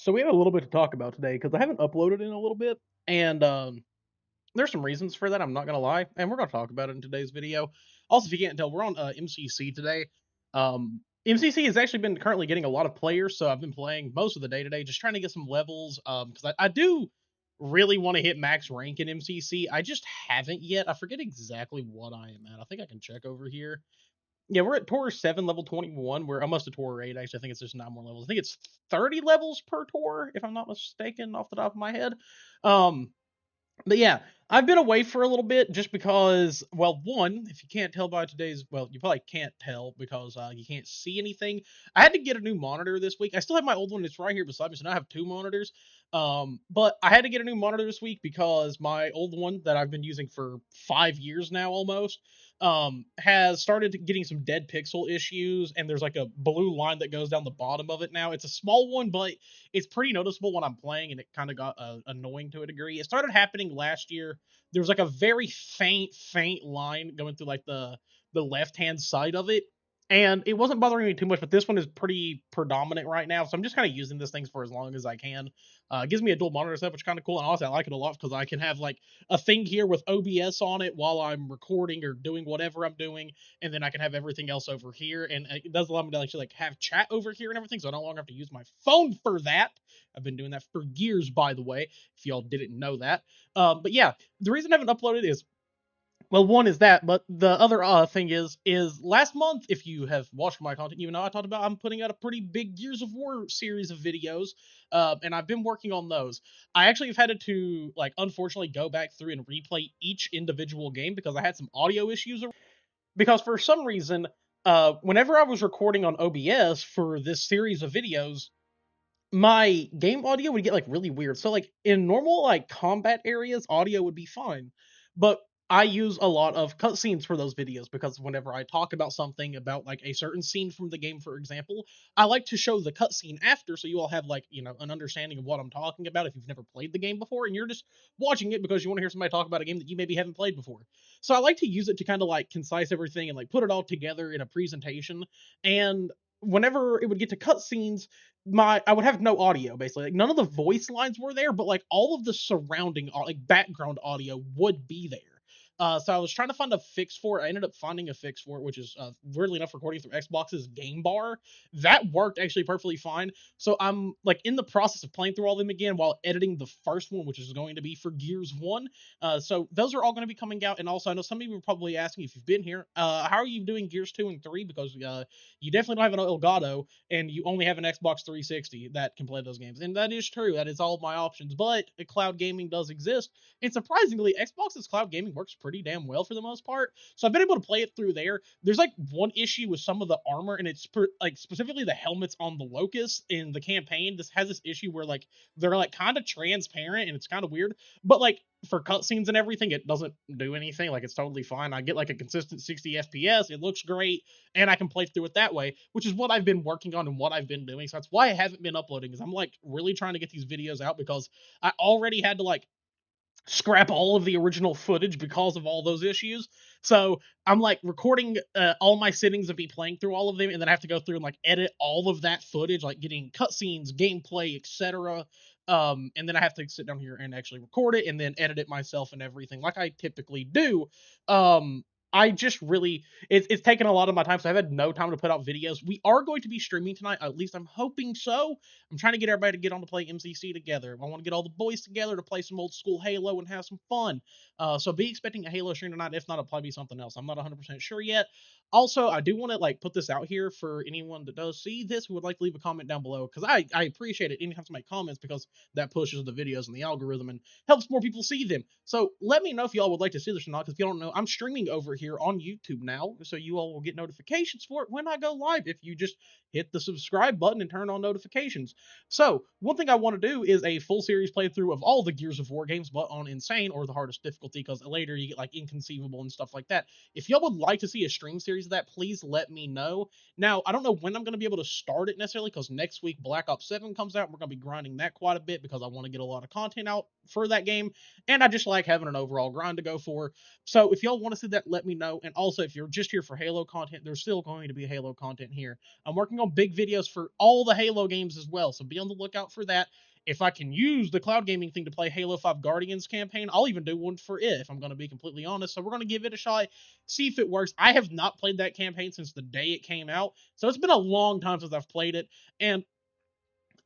So we have a little bit to talk about today because I haven't uploaded in a little bit, and there's some reasons for that. I'm not gonna lie, and we're gonna talk about it in today's video. Also, if you can't tell, we're on MCC today. MCC has actually been currently getting a lot of players, so I've been playing most of the day today, just trying to get some levels. Because I do really want to hit max rank in MCC. I just haven't yet. I forget exactly what I am at. I think I can check over here. Yeah, we're at Tour 7, level 21. We're almost to Tour 8, actually. I think it's just 9 more levels. I think it's 30 levels per tour, if I'm not mistaken, off the top of my head. Um, but yeah, I've been away for a little bit just because, well, one, if you can't tell by today's, well, you probably can't tell because you can't see anything. I had to get a new monitor this week. I still have my old one. It's right here beside me, so now I have two monitors. But I had to get a new monitor this week because my old one that I've been using for 5 years now almost, has started getting some dead pixel issues, and there's like a blue line that goes down the bottom of it now. It's a small one, but it's pretty noticeable when I'm playing, and it kind of got annoying to a degree. It started happening last year. There was like a very faint line going through like the left hand side of it, and it wasn't bothering me too much. But this one is pretty predominant right now, so I'm just kind of using this thing for as long as I can. It gives me a dual monitor setup, which is kind of cool, and honestly, I like it a lot because I can have like a thing here with OBS on it while I'm recording or doing whatever I'm doing, and then I can have everything else over here, and it does allow me to actually like have chat over here and everything, so I no longer have to use my phone for that. I've been doing that for years, by the way, if y'all didn't know that. But yeah, the reason I haven't uploaded is, well, one is that, but the other thing is last month, if you have watched my content, you know I talked about I'm putting out a pretty big Gears of War series of videos, and I've been working on those. I actually have had to like unfortunately go back through and replay each individual game because I had some audio issues. Because for some reason, whenever I was recording on OBS for this series of videos, my game audio would get like really weird. So like in normal like combat areas, audio would be fine. But I use a lot of cutscenes for those videos because whenever I talk about something about like a certain scene from the game, for example, I like to show the cutscene after so you all have like, an understanding of what I'm talking about if you've never played the game before and you're just watching it because you want to hear somebody talk about a game that you maybe haven't played before. So I like to use it to kind of like concise everything and like put it all together in a presentation. And whenever it would get to cutscenes, I would have no audio basically. Like none of the voice lines were there, but like all of the surrounding like background audio would be there. So I was trying to find a fix for it. I ended up finding a fix for it, which is weirdly enough recording through Xbox's Game Bar. That worked actually perfectly fine. So I'm like in the process of playing through all of them again while editing the first one, which is going to be for Gears One. So those are all going to be coming out. And also, I know some of you are probably asking if you've been here, how are you doing Gears 2 and 3? Because you definitely don't have an Elgato and you only have an Xbox 360 that can play those games. And that is true. That is all of my options. But cloud gaming does exist. And surprisingly, Xbox's cloud gaming works pretty damn well for the most part. So I've been able to play it through there. There's like one issue with some of the armor, and it's like specifically the helmets on the Locust in the campaign. This has this issue where like they're like kind of transparent and it's kind of weird. But like for cutscenes and everything, it doesn't do anything. Like it's totally fine. I get like a consistent 60 FPS. It looks great, and I can play through it that way, which is what I've been working on and what I've been doing. So that's why I haven't been uploading. Because I'm like really trying to get these videos out because I already had to like scrap all of the original footage because of all those issues. So I'm like recording all my settings and be playing through all of them, and then I have to go through and like edit all of that footage, like getting cutscenes, gameplay, etc. And then I have to sit down here and actually record it and then edit it myself and everything, like I typically do. I just really it's taken a lot of my time, so I've had no time to put out videos. We are going to be streaming tonight, at least I'm hoping so. I'm trying to get everybody to get on to play MCC together. I want to get all the boys together to play some old school Halo and have some fun. So be expecting a Halo stream tonight. If not, it'll probably be something else. I'm not 100% sure yet. Also, I do want to like put this out here for anyone that does see this who would like to leave a comment down below, because I appreciate it anytime somebody comments, because that pushes the videos in the algorithm and helps more people see them. So let me know if y'all would like to see this or not, because if you don't know, I'm streaming over here on YouTube now, so you all will get notifications for it when I go live if you just hit the subscribe button and turn on notifications. So, one thing I want to do is a full series playthrough of all the Gears of War games, but on Insane or the hardest difficulty, because later you get like Inconceivable and stuff like that. If y'all would like to see a stream series of that, please let me know. Now, I don't know when I'm going to be able to start it necessarily, because next week Black Ops 7 comes out. We're going to be grinding that quite a bit because I want to get a lot of content out for that game, and I just like having an overall grind to go for. So, if y'all want to see that, let me me know. And also, if you're just here for Halo content, there's still going to be Halo content here. I'm working on big videos for all the Halo games as well, so be on the lookout for that. If I can use the cloud gaming thing to play Halo 5 Guardians campaign, I'll even do one for it, if I'm going to be completely honest. So we're going to give it a shot, see if it works. I have not played that campaign since the day it came out, so it's been a long time since I've played it. And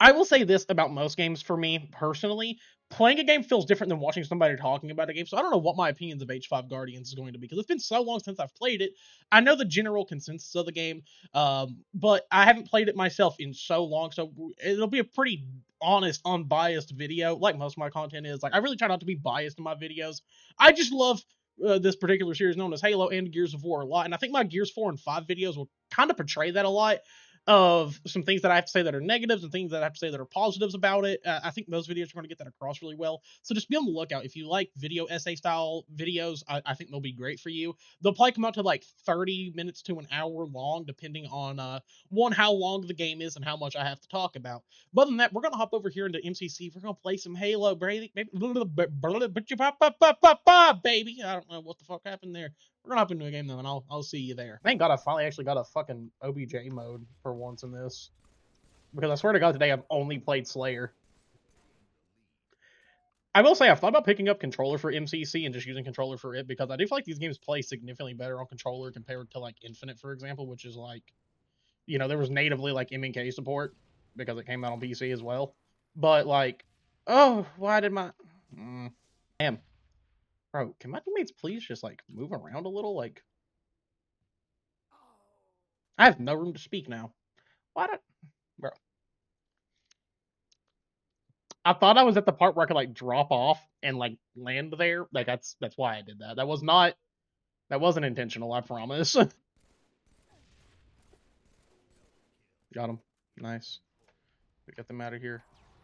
I will say this about most games for me personally. Playing a game feels different than watching somebody talking about a game. So I don't know what my opinions of H5 Guardians is going to be because it's been so long since I've played it. I know the general consensus of the game, but I haven't played it myself in so long. So it'll be a pretty honest, unbiased video, like most of my content is. Like I really try not to be biased in my videos. I just love this particular series known as Halo and Gears of War a lot, and I think my Gears 4 and 5 videos will kind of portray that a lot of some things that I have to say that are negatives and things that I have to say that are positives about it. I think those videos are going to get that across really well. So just be on the lookout. If you like video essay style videos, I think they'll be great for you. They'll probably come out to like 30 minutes to an hour long, depending on one, how long the game is and how much I have to talk about. But other than that, we're going to hop over here into MCC. We're going to play some Halo, baby. Baby. I don't know what the fuck happened there. We're gonna hop into a game though, and I'll see you there. Thank God I finally actually got a fucking OBJ mode for once in this. Because I swear to God today I've only played Slayer. I will say I've thought about picking up controller for MCC and just using controller for it because I do feel like these games play significantly better on controller compared to like Infinite, for example, which is like, you know, there was natively like MNK support because it came out on PC as well. But like, oh, why did my damn. Bro, can my teammates please just like move around a little? Like I have no room to speak now. Why did bro? I thought I was at the part where I could like drop off and like land there. Like that's why I did that. That wasn't intentional, I promise. Got him. Nice. We get them out of here.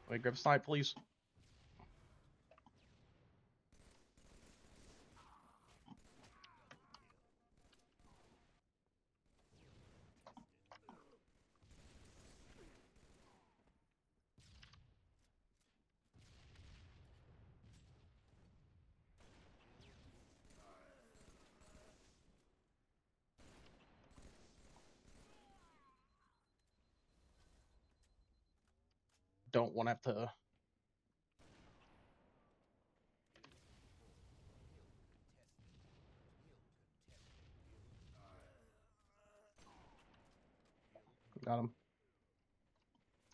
Wait, grab a snipe, please. Don't want to have to. Got him.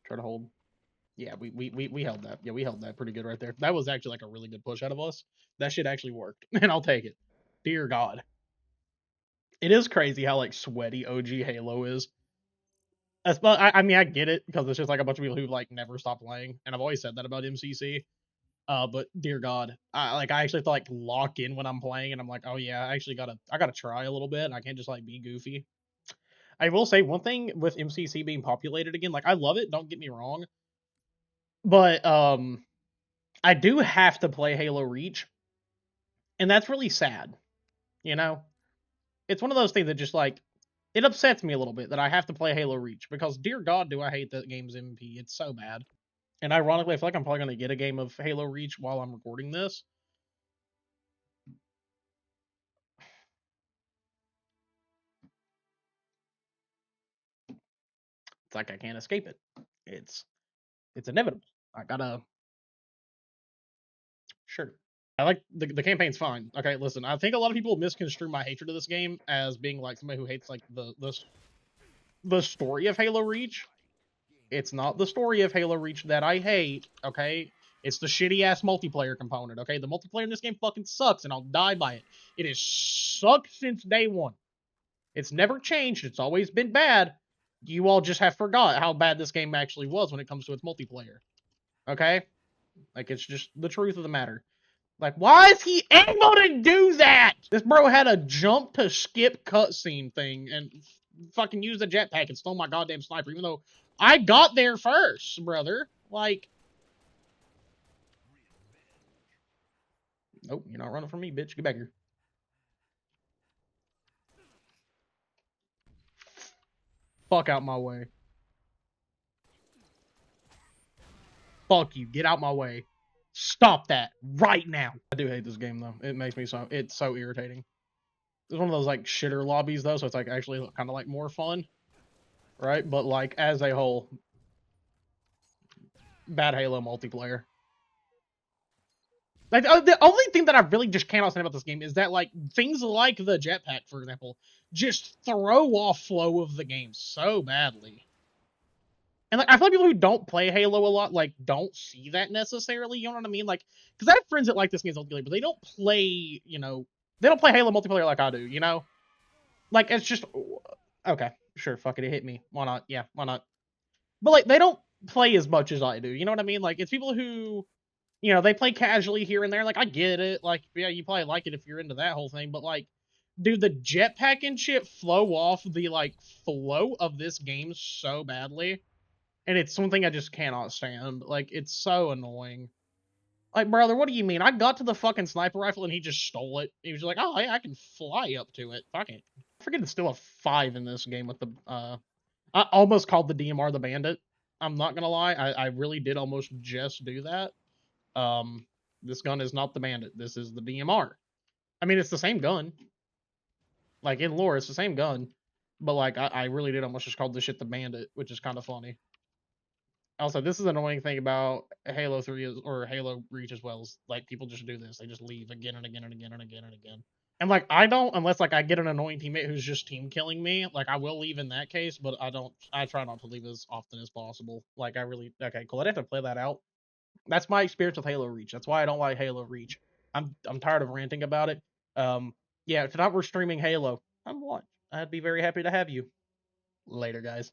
Try to hold. Yeah, we held that. Yeah, we held that pretty good right there. That was actually like a really good push out of us. That shit actually worked, and I'll take it. Dear God. It is crazy how like sweaty OG Halo is. I mean, I get it because it's just like a bunch of people who like never stop playing, and I've always said that about MCC. But dear God, I actually have to like lock in when I'm playing, and I'm like, oh yeah, I gotta try a little bit. I can't just like be goofy. I will say one thing with MCC being populated again, like I love it. Don't get me wrong, but I do have to play Halo Reach, and that's really sad. You know, it's one of those things that just like it upsets me a little bit that I have to play Halo Reach because dear God, do I hate that game's MP. It's so bad. And ironically, I feel like I'm probably gonna get a game of Halo Reach while I'm recording this. It's like I can't escape it. It's inevitable. I gotta sure. I like the campaign's fine. Okay, listen, I think a lot of people misconstrue my hatred of this game as being like somebody who hates like the story of Halo Reach. It's not the story of Halo Reach that I hate, okay? It's the shitty ass multiplayer component, okay? The multiplayer in this game fucking sucks and I'll die by it. It has sucked since day one. It's never changed. It's always been bad. You all just have forgot how bad this game actually was when it comes to its multiplayer. Okay? Like, it's just the truth of the matter. Like, why is he able to do that? This bro had a jump to skip cutscene thing and fucking used the jetpack and stole my goddamn sniper, even though I got there first, brother. Like, nope, you're not running from me, bitch. Get back here. Fuck out my way. Fuck you. Get out my way. Stop that right now. I do hate this game though. It makes me it's so irritating. It's one of those like shitter lobbies though, so it's like actually kind of like more fun, right? But like as a whole, bad Halo multiplayer. Like the only thing that I really just cannot stand about this game is that like things like the jetpack, for example, just throw off flow of the game so badly. And like I feel like people who don't play Halo a lot like don't see that necessarily. You know what I mean? Like because I have friends that like this game multiplayer, but they don't play. They don't play Halo multiplayer like I do. Like it's just okay, sure, fuck it, it hit me. Why not? Yeah, why not? But like they don't play as much as I do. You know what I mean? Like it's people who they play casually here and there. Like I get it. Like yeah, you probably like it if you're into that whole thing. But like, dude, the jetpack and shit flow off the like flow of this game so badly, and it's something I just cannot stand. Like it's so annoying. Like brother, what do you mean? I got to the fucking sniper rifle and he just stole it. He was like, oh yeah, I can fly up to it. Fuck it. I forget it's still a 5 in this game with the I almost called the DMR the bandit. I'm not gonna lie, I really did almost just do that. Um, this gun is not the bandit. This is the DMR. I mean, it's the same gun. Like in lore, it's the same gun. But like, I really did almost just call this shit the bandit, which is kind of funny. Also, this is an annoying thing about Halo 3 or Halo Reach as well. Is like people just do this. They just leave again and again and again and again and again. And like I don't unless like I get an annoying teammate who's just team killing me. Like I will leave in that case, but I don't. I try not to leave as often as possible. Like I really okay, cool. I'd have to play that out. That's my experience with Halo Reach. That's why I don't like Halo Reach. I'm tired of ranting about it. Um, yeah, if not we're streaming Halo, I'm watch. I'd be very happy to have you. Later, guys.